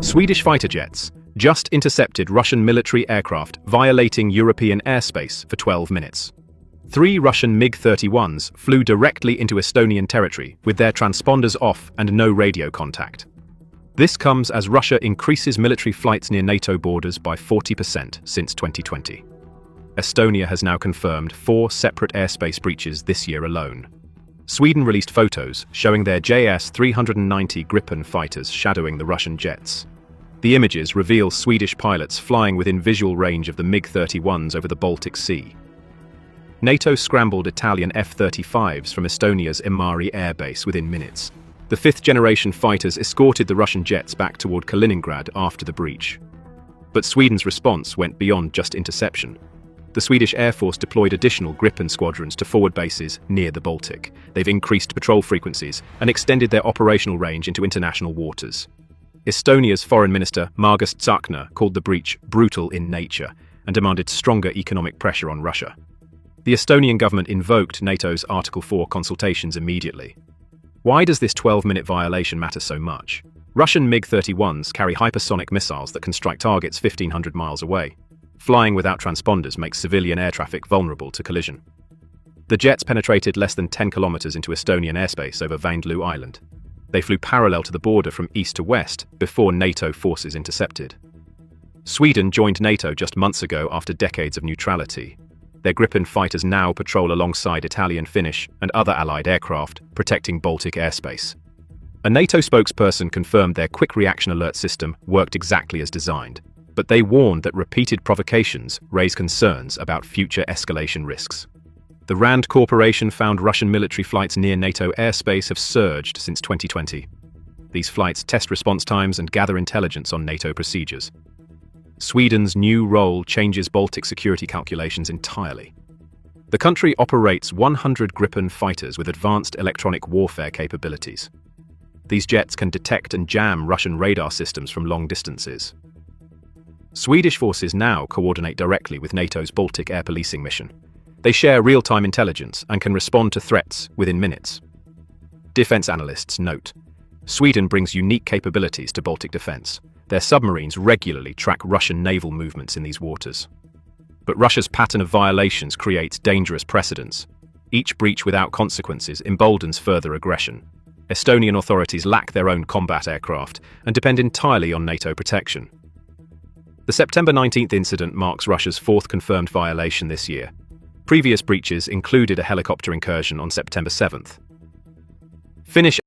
Swedish fighter jets just intercepted Russian military aircraft violating European airspace for 12 minutes. 3 Russian MiG-31s flew directly into Estonian territory with their transponders off and no radio contact. This comes as Russia increases military flights near NATO borders by 40% since 2020. Estonia has now confirmed 4 separate airspace breaches this year alone. Sweden released photos showing their JS-390 Gripen fighters shadowing the Russian jets. The images reveal Swedish pilots flying within visual range of the MiG-31s over the Baltic Sea. NATO scrambled Italian F-35s from Estonia's Imari airbase within minutes. The 5th-generation fighters escorted the Russian jets back toward Kaliningrad after the breach. But Sweden's response went beyond just interception. The Swedish Air Force deployed additional Gripen squadrons to forward bases near the Baltic. They've increased patrol frequencies and extended their operational range into international waters. Estonia's Foreign Minister Margus Tsahkna called the breach brutal in nature and demanded stronger economic pressure on Russia. The Estonian government invoked NATO's Article 4 consultations immediately. Why does this 12-minute violation matter so much? Russian MiG-31s carry hypersonic missiles that can strike targets 1,500 miles away. Flying without transponders makes civilian air traffic vulnerable to collision. The jets penetrated less than 10 kilometers into Estonian airspace over Vaindloo Island. They flew parallel to the border from east to west before NATO forces intercepted. Sweden joined NATO just months ago after decades of neutrality. Their Gripen fighters now patrol alongside Italian, Finnish, and other allied aircraft, protecting Baltic airspace. A NATO spokesperson confirmed their quick reaction alert system worked exactly as designed, but they warned that repeated provocations raise concerns about future escalation risks. The RAND Corporation found Russian military flights near NATO airspace have surged since 2020. These flights test response times and gather intelligence on NATO procedures. Sweden's new role changes Baltic security calculations entirely. The country operates 100 Gripen fighters with advanced electronic warfare capabilities. These jets can detect and jam Russian radar systems from long distances. Swedish forces now coordinate directly with NATO's Baltic air policing mission. They share real-time intelligence and can respond to threats within minutes. Defense analysts note, Sweden brings unique capabilities to Baltic defense. Their submarines regularly track Russian naval movements in these waters. But Russia's pattern of violations creates dangerous precedents. Each breach without consequences emboldens further aggression. Estonian authorities lack their own combat aircraft and depend entirely on NATO protection. The September 19th incident marks Russia's 4th confirmed violation this year. Previous breaches included a helicopter incursion on September 7th. Finnish